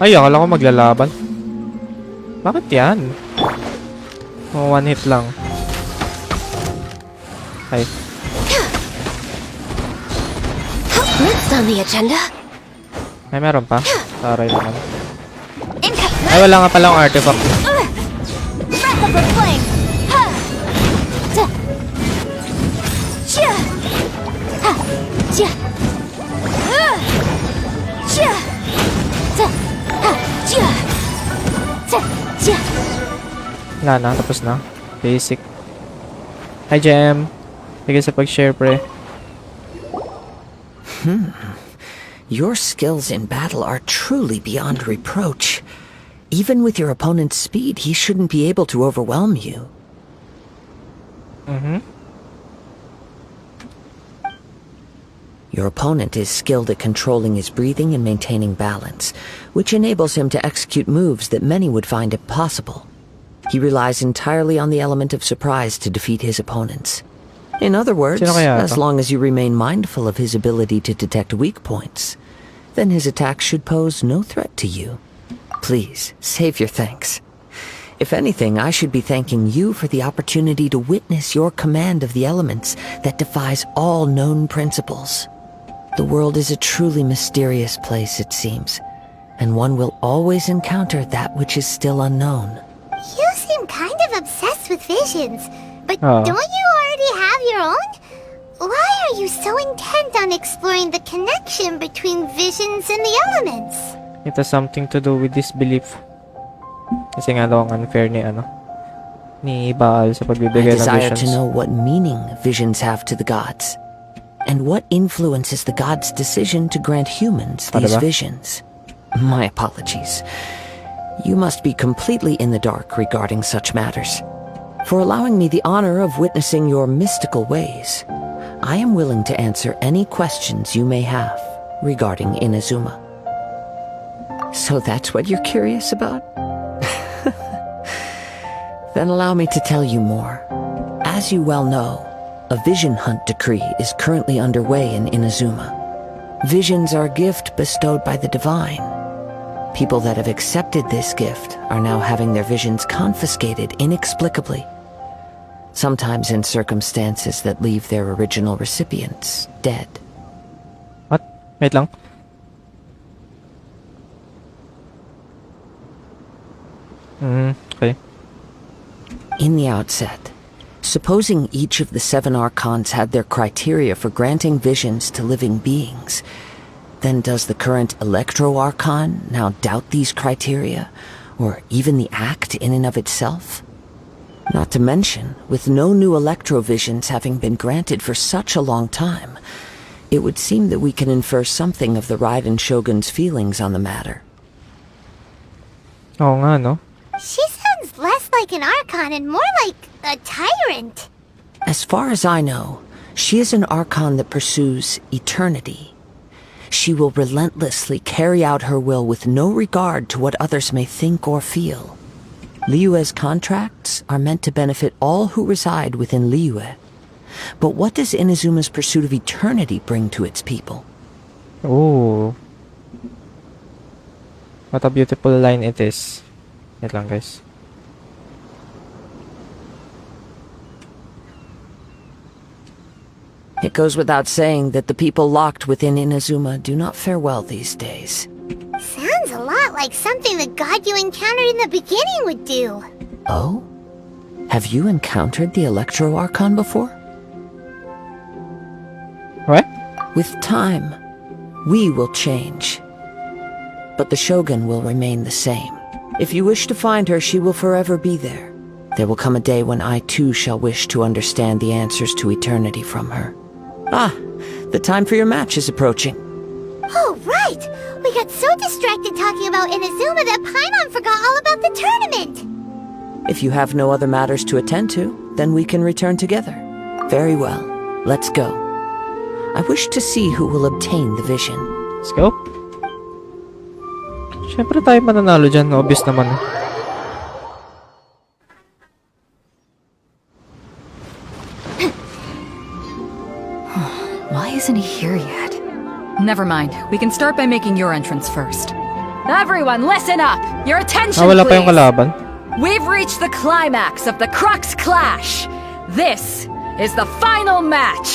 Ay, akala ko maglalaban. Bakit yan? Oh, one hit lang. Ay. Next on the agenda. Ay, meron pa. Taray naman. Ay, wala nga palang artifact. Breath of the flame. Wala na, tapos na. Basic. Hi, Jem. Sige sa pag-share, pre. Your skills in battle are truly beyond reproach. Even with your opponent's speed, he shouldn't be able to overwhelm you. Your opponent is skilled at controlling his breathing and maintaining balance, which enables him to execute moves that many would find impossible. He relies entirely on the element of surprise to defeat his opponents. In other words, as long as you remain mindful of his ability to detect weak points, then his attacks should pose no threat to you. Please, save your thanks. If anything, I should be thanking you for the opportunity to witness your command of the elements that defies all known principles. The world is a truly mysterious place, it seems, and one will always encounter that which is still unknown. You seem kind of obsessed with visions, but don't you already have your own? Why are you so intent on exploring the connection between visions and the elements? It has something to do with this belief. Kasi nga daw ang unfair ni Baal sa pagbibigay ng visions. I desire to know what meaning visions have to the gods, and what influences the gods' decision to grant humans these visions. My apologies. You must be completely in the dark regarding such matters. For allowing me the honor of witnessing your mystical ways, I am willing to answer any questions you may have regarding Inazuma. So that's what you're curious about? Then allow me to tell you more. As you well know, a vision hunt decree is currently underway in Inazuma. Visions are a gift bestowed by the divine. People that have accepted this gift are now having their visions confiscated inexplicably, sometimes in circumstances that leave their original recipients dead. What? Wait lang. Okay. In the outset, supposing each of the 7 archons had their criteria for granting visions to living beings, then does the current Electro Archon now doubt these criteria, or even the act in and of itself? Not to mention, with no new Electro-visions having been granted for such a long time, it would seem that we can infer something of the Raiden Shogun's feelings on the matter. Oo nga, no? She sounds less like an Archon and more like a tyrant. As far as I know, she is an Archon that pursues eternity. She will relentlessly carry out her will with no regard to what others may think or feel. Liyue's contracts are meant to benefit all who reside within Liyue. But what does Inazuma's pursuit of eternity bring to its people? Oh. What a beautiful line it is. Wait lang, guys. It goes without saying that the people locked within Inazuma do not fare well these days. Sounds a lot like something the god you encountered in the beginning would do. Oh? Have you encountered the Electro Archon before? What? With time, we will change. But the Shogun will remain the same. If you wish to find her, she will forever be there. There will come a day when I too shall wish to understand the answers to eternity from her. Ah, the time for your match is approaching. Oh, right! We got so distracted talking about Inazuma that Paimon forgot all about the tournament! If you have no other matters to attend to, then we can return together. Very well. Let's go. I wish to see who will obtain the vision. Let's go. Siyempre tayo mananalo dyan. Obvious naman. Why isn't he here yet? Never mind. We can start by making your entrance first. Everyone, listen up! Your attention, Wala pa yung please! kalaban. We've reached the climax of the Crux Clash! This is the final match!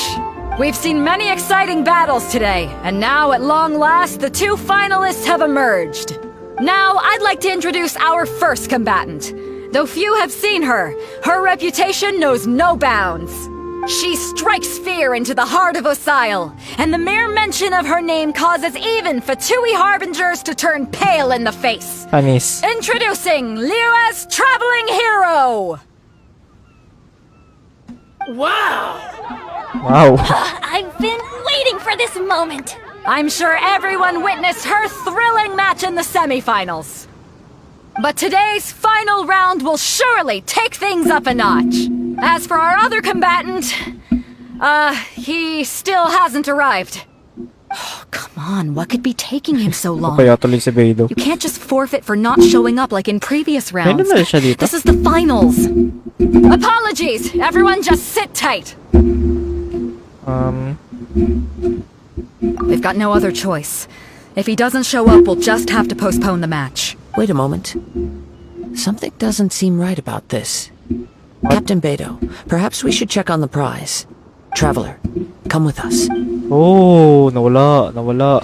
We've seen many exciting battles today, and now at long last, the two finalists have emerged. Now, I'd like to introduce our first combatant. Though few have seen her, her reputation knows no bounds. She strikes fear into the heart of Osile, and the mere mention of her name causes even Fatui Harbingers to turn pale in the face. Panis. Introducing Liyue's Traveling Hero! Wow. I've been waiting for this moment. I'm sure everyone witnessed her thrilling match in the semifinals. But today's final round will surely take things up a notch. As for our other combatant, he still hasn't arrived. Oh, come on, what could be taking him so long? Kaya tuloy si Beidou. You can't just forfeit for not showing up like in previous rounds. May siya dito. This is the finals. Apologies, everyone just sit tight. We've got no other choice. If he doesn't show up, we'll just have to postpone the match. Wait a moment. Something doesn't seem right about this. Captain Beidou, perhaps we should check on the prize. Traveler, come with us. Oh, nawala. Nawala.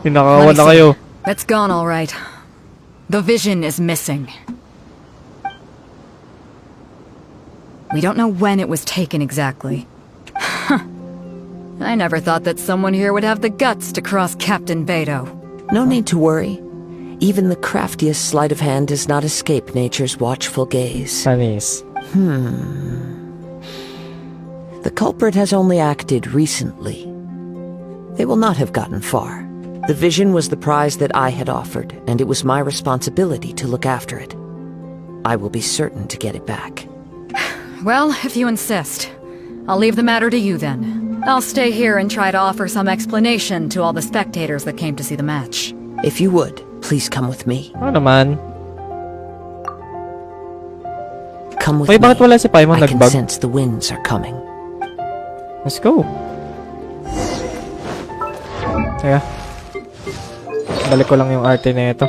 Pinakawan na kayo. It's gone all right. The vision is missing. We don't know when it was taken exactly. I never thought that someone here would have the guts to cross Captain Beidou. No need to worry. Even the craftiest sleight of hand does not escape nature's watchful gaze. Panis. The culprit has only acted recently. They will not have gotten far. The vision was the prize that I had offered, and it was my responsibility to look after it. I will be certain to get it back. Well, if you insist. I'll leave the matter to you then. I'll stay here and try to offer some explanation to all the spectators that came to see the match. If you would, please come with me. Ano naman? Come with Uy, me. bakit wala si Paimon I can nagbag? sense the winds are coming. Let's go. Teka. Balik ko lang yung arte na ito.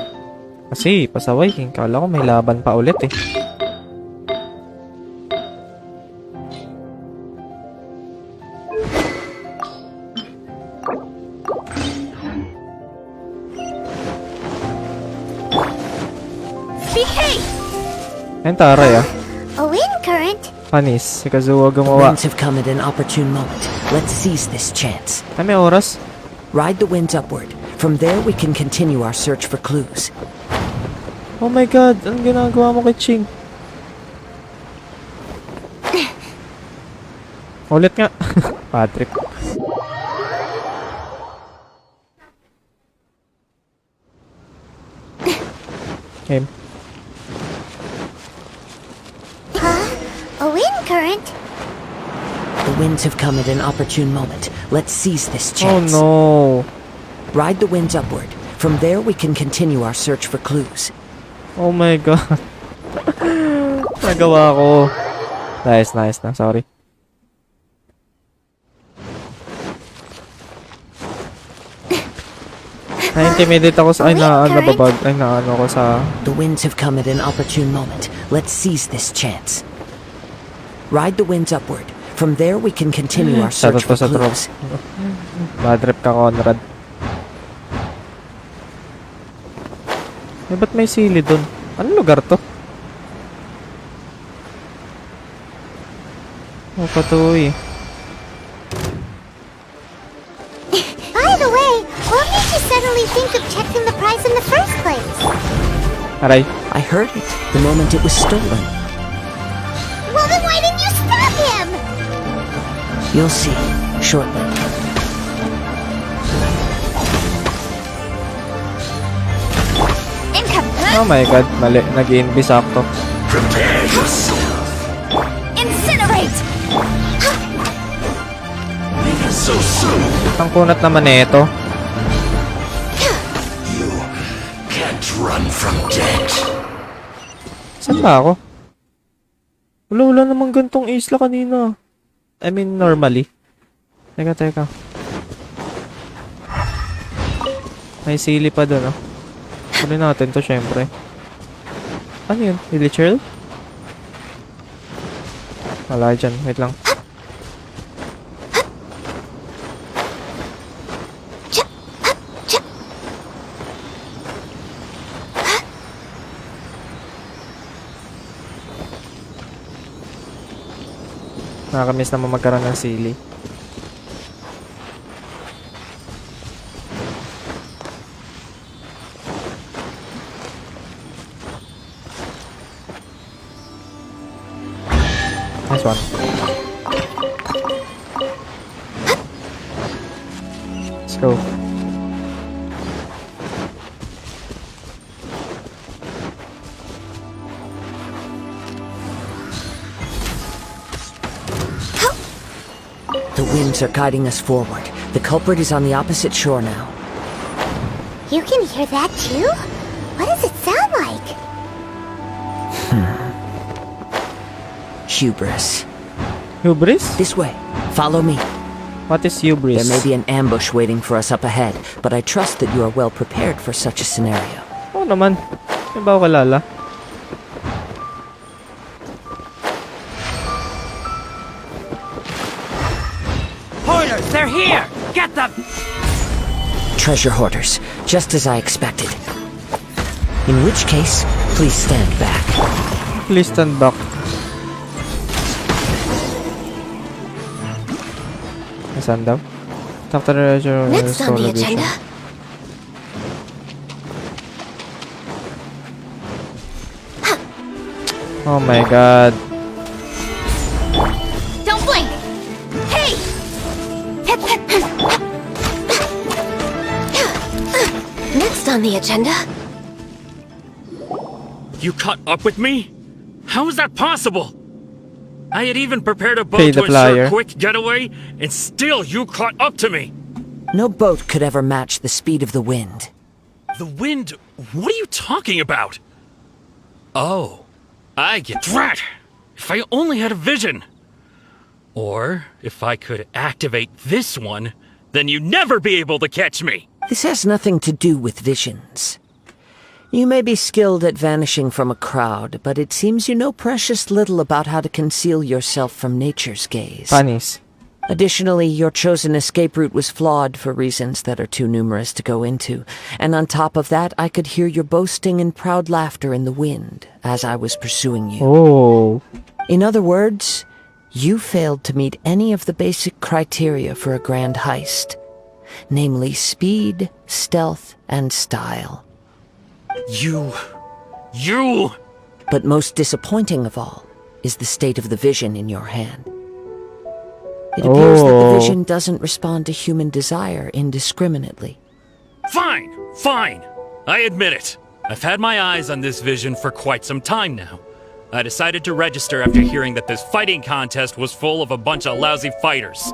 Kasi, pasaway. Kala ko may laban pa ulit eh. Ayun, taray ah. A wind current? Panis. Si Kazuha The gumawa. winds have come at an opportune moment. Let's seize this chance. Ay, may oras. Ride the winds upward. From there, we can continue our search for clues. Oh my god. Anong ginagawa mo kay Ching? Ulit nga. Patrick. Okay. A wind current? The winds have come at an opportune moment. Let's seize this Oh chance. no. Ride the winds upward. From there, we can continue our search for clues. Oh my god. Nagawa ko. Nice na. Sorry. Na-intimidate ako sa... Ay, nababag. Ay, naano ko sa... The winds have come at an opportune moment. Let's seize this chance. Ride the winds upward. From there, we can continue our search for Sa clues. Bad trip ka, Conrad. Eh, ba't may sili dun? Anong lugar to? Oh, patuloy. By the way, what made you suddenly think of checking the prize in the first place? Aray. I heard it the moment it was stolen. Well, then why didn't you stop him? You'll see shortly. Oh my god, mali. Nag-invis ako. Incinerate! Ang kunat naman ito. Can't run from death. Saan ba ako? Wala namang gantong isla kanina. I mean, normally. Teka. May sili pa doon, oh. Kunin natin to, syempre. Ano yun? Villager? Wala dyan. Wait lang. Nakakamiss naman magkaroon ng sili. Nice one. Let's go. The winds are guiding us forward. The culprit is on the opposite shore now. You can hear that too? What does it sound like? Hubris. Hubris? This way. Follow me. What is hubris? There may be an ambush waiting for us up ahead, but I trust that you are well prepared for such a scenario. Oo naman. May ba ako kalala? Hoarders, they're here! Get them! Treasure hoarders, just as I expected. In which case, please stand back. Please stand back. Nasaan daw? After the Next on the agenda. Oh my god. Don't blink! Hey! Next on the agenda. You caught up with me? How is that possible? I had even prepared a boat Pay to the ensure flyer. a quick getaway, and still you caught up to me! No boat could ever match the speed of the wind. The wind? What are you talking about? Oh, I get Drat! If I only had a vision! Or, if I could activate this one, then you'd never be able to catch me! This has nothing to do with visions. You may be skilled at vanishing from a crowd, but it seems you know precious little about how to conceal yourself from nature's gaze. Panis. Additionally, your chosen escape route was flawed for reasons that are too numerous to go into. And on top of that, I could hear your boasting and proud laughter in the wind as I was pursuing you. Oh. In other words, you failed to meet any of the basic criteria for a grand heist. Namely speed, stealth, and style. You... But most disappointing of all is the state of the vision in your hand. It appears that the vision doesn't respond to human desire indiscriminately. Fine! I admit it. I've had my eyes on this vision for quite some time now. I decided to register after hearing that this fighting contest was full of a bunch of lousy fighters.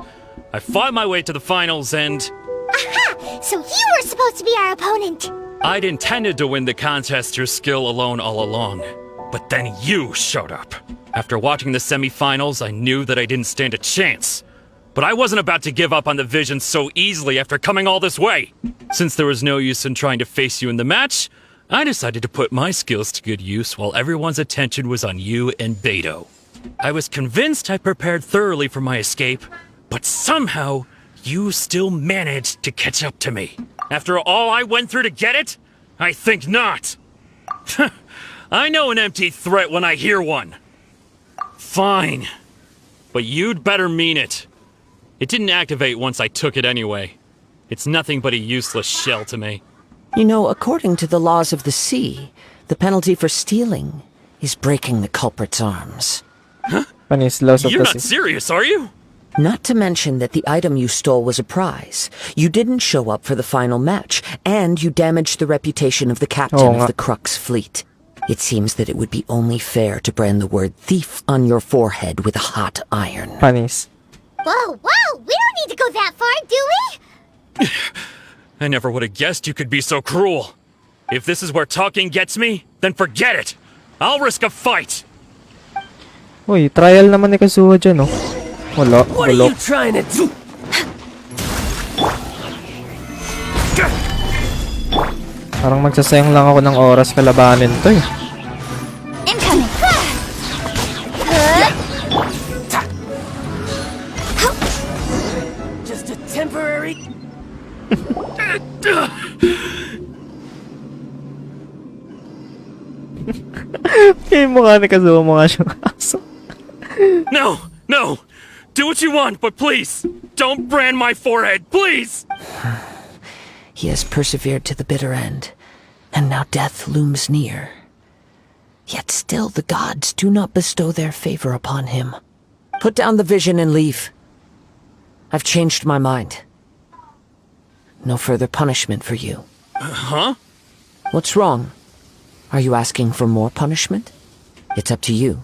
I fought my way to the finals and... Aha! So you were supposed to be our opponent! I'd intended to win the contest through skill alone all along. But then you showed up. After watching the semifinals, I knew that I didn't stand a chance. But I wasn't about to give up on the vision so easily after coming all this way. Since there was no use in trying to face you in the match, I decided to put my skills to good use while everyone's attention was on you and Beto. I was convinced I prepared thoroughly for my escape, but somehow you still managed to catch up to me. After all I went through to get it? I think not. I know an empty threat when I hear one. Fine. But you'd better mean it. It didn't activate once I took it anyway. It's nothing but a useless shell to me. You know, according to the laws of the sea, the penalty for stealing is breaking the culprit's arms. Panis, loss of You're the not sea. serious, are you? Not to mention that the item you stole was a prize. You didn't show up for the final match, and you damaged the reputation of the captain of the Crux fleet. It seems that it would be only fair to brand the word thief on your forehead with a hot iron. Panis. Whoa, we don't need to go that far, do we? I never would have guessed you could be so cruel. If this is where talking gets me, then forget it. I'll risk a fight. Uy, trial naman ni Kazuha dyan, oh. Wala, What are bulok. you trying to do? Parang magsasayang lang ako ng oras kalabanin to, eh. Incoming. Just a temporary... Yung mukha ni Kazuha, mukha siyang aso. No, no! Do what you want, but please, don't brand my forehead, please! He has persevered to the bitter end, and now death looms near. Yet still the gods do not bestow their favor upon him. Put down the vision and leave. I've changed my mind. No further punishment for you. Huh? What's wrong? Are you asking for more punishment? It's up to you.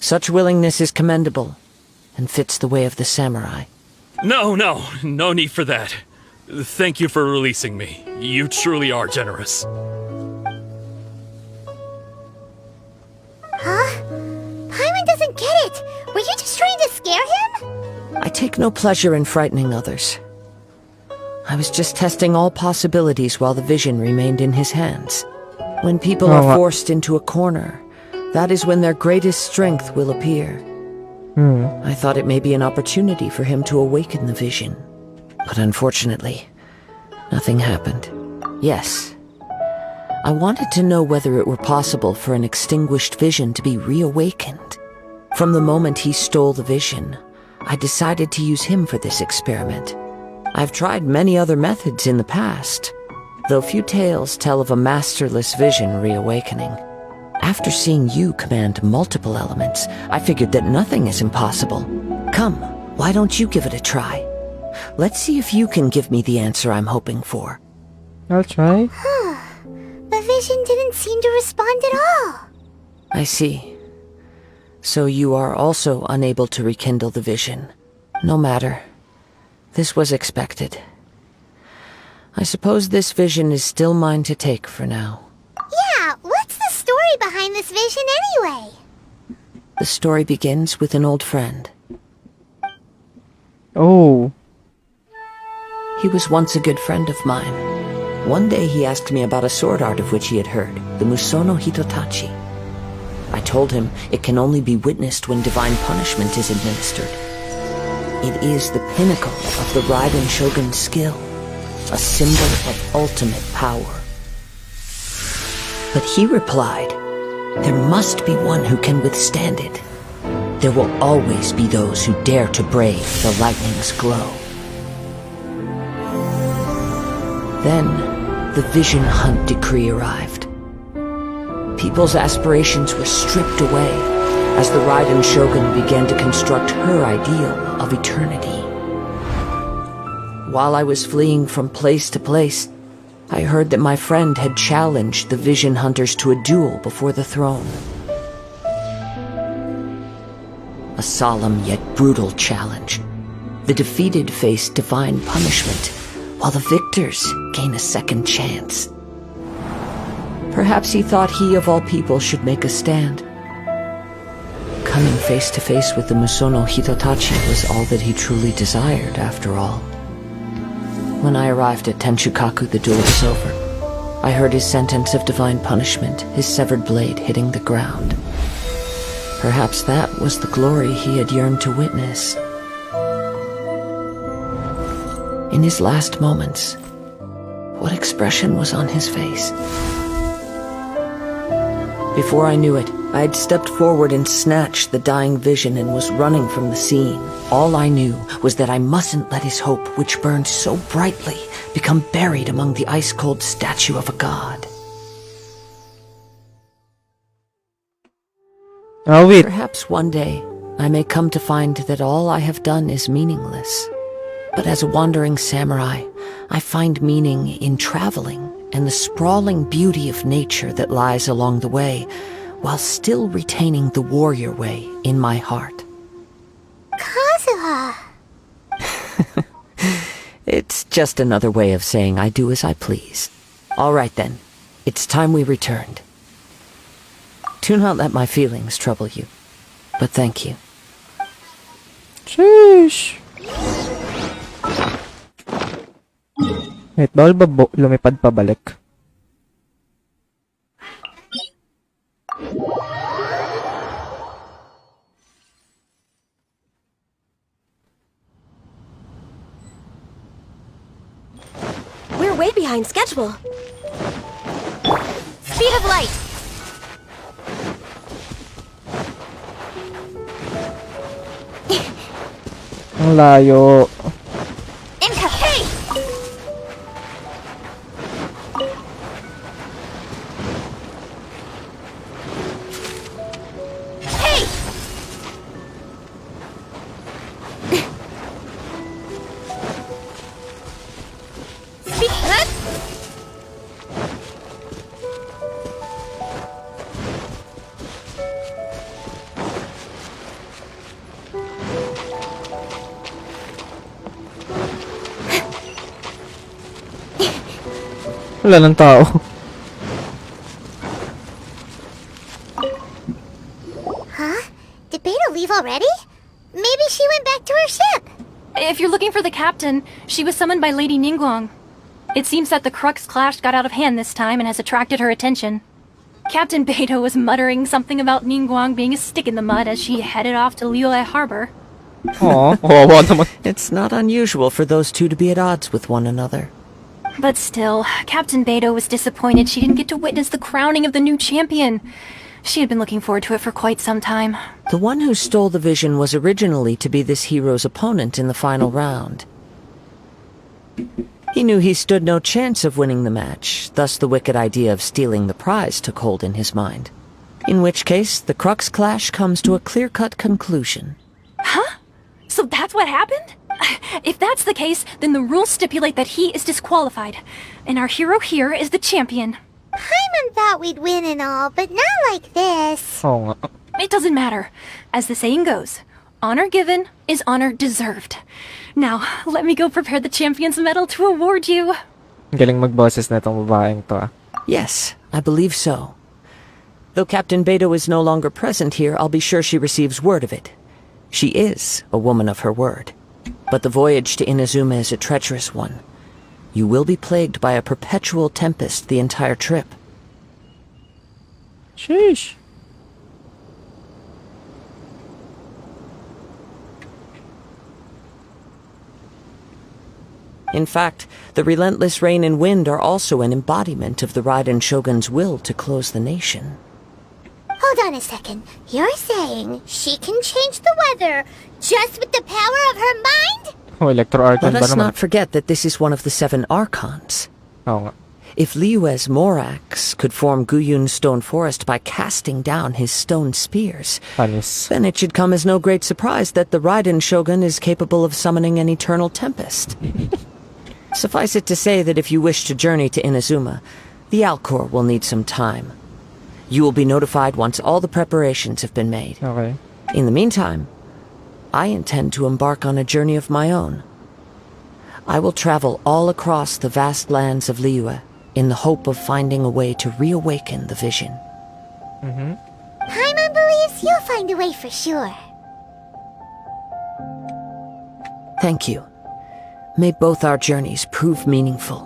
Such willingness is commendable, and fits the way of the samurai. No need for that. Thank you for releasing me. You truly are generous. Huh? Paimon doesn't get it. Were you just trying to scare him? I take no pleasure in frightening others. I was just testing all possibilities while the vision remained in his hands. When people are forced into a corner, that is when their greatest strength will appear. I thought it may be an opportunity for him to awaken the vision. But unfortunately, nothing happened. Yes, I wanted to know whether it were possible for an extinguished vision to be reawakened. From the moment he stole the vision, I decided to use him for this experiment. I've tried many other methods in the past, though few tales tell of a masterless vision reawakening. After seeing you command multiple elements, I figured that nothing is impossible. Come, why don't you give it a try? Let's see if you can give me the answer I'm hoping for. I'll try. The vision didn't seem to respond at all. I see. So you are also unable to rekindle the vision. No matter. This was expected. I suppose this vision is still mine to take for now. Yeah, what's the story behind this vision anyway? The story begins with an old friend. Oh. He was once a good friend of mine. One day he asked me about a sword art of which he had heard, the Musono Hitotachi. I told him it can only be witnessed when divine punishment is administered. It is the pinnacle of the Raiden Shogun's skill, a symbol of ultimate power. But he replied, there must be one who can withstand it. There will always be those who dare to brave the lightning's glow. Then, the Vision Hunt decree arrived. People's aspirations were stripped away as the Raiden Shogun began to construct her ideal of eternity. While I was fleeing from place to place, I heard that my friend had challenged the Vision Hunters to a duel before the throne. A solemn yet brutal challenge. The defeated face divine punishment, while the victors gain a second chance. Perhaps he thought he of all people should make a stand. Coming face to face with the Musono Hitotachi was all that he truly desired, after all. When I arrived at Tenshukaku, the duel was over. I heard his sentence of divine punishment, his severed blade hitting the ground. Perhaps that was the glory he had yearned to witness. In his last moments, what expression was on his face? Before I knew it, I had stepped forward and snatched the dying vision and was running from the scene. All I knew was that I mustn't let his hope, which burned so brightly, become buried among the ice-cold statue of a god. Oh, wait. Perhaps one day, I may come to find that all I have done is meaningless. But as a wandering samurai, I find meaning in traveling and the sprawling beauty of nature that lies along the way, while still retaining the warrior way in my heart. Kazuha! It's just another way of saying I do as I please. All right then, it's time we returned. Do not let my feelings trouble you. but thank you. Sheesh! Wait, bawal ba lumipad pabalik? We're way behind schedule. Speed of light. Ang layo. Hey! Hey! Speed. Wala ng tao. Huh? Did Beta leave already? Maybe she went back to her ship. If you're looking for the captain, she was summoned by Lady Ningguang. It seems that the Crux clash got out of hand this time and has attracted her attention. Captain Beidou was muttering something about Ningguang being a stick in the mud as she headed off to Liyue Harbor. Aw, kawawa naman. It's not unusual for those two to be at odds with one another. But still, Captain Beidou was disappointed she didn't get to witness the crowning of the new champion. She had been looking forward to it for quite some time. The one who stole the vision was originally to be this hero's opponent in the final round. He knew he stood no chance of winning the match, thus the wicked idea of stealing the prize took hold in his mind. In which case, the Crux clash comes to a clear-cut conclusion. Huh? So that's what happened? If that's the case, then the rules stipulate that he is disqualified, and our hero here is the champion. Paimon thought we'd win and all, but not like this. Oo nga. It doesn't matter. As the saying goes, honor given is honor deserved. Now, let me go prepare the champion's medal to award you. Galing magboses na itong babaeng to ah. Yes, I believe so. Though Captain Beidou is no longer present here, I'll be sure she receives word of it. She is a woman of her word. But the voyage to Inazuma is a treacherous one. You will be plagued by a perpetual tempest the entire trip. Sheesh. In fact, the relentless rain and wind are also an embodiment of the Raiden Shogun's will to close the nation. Hold on a second. You're saying she can change the weather just with the power of her mind? Oh, Electro-Archon Let ba us naman? not forget that this is one of the 7 Archons. Oo nga. If Liyue's Morax could form Guyun's stone forest by casting down his stone spears, Panis. then it should come as no great surprise that the Raiden Shogun is capable of summoning an eternal tempest. Suffice it to say that if you wish to journey to Inazuma, the Alcor will need some time. You will be notified once all the preparations have been made. Okay. In the meantime, I intend to embark on a journey of my own. I will travel all across the vast lands of Liyue in the hope of finding a way to reawaken the vision. Paimon believes you'll find a way for sure. Thank you. May both our journeys prove meaningful.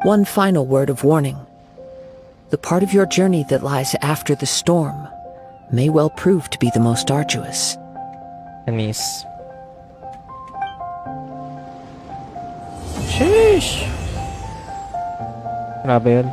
One final word of warning. The part of your journey that lies after the storm may well prove to be the most arduous. Anis. Sheesh. Grabe yun.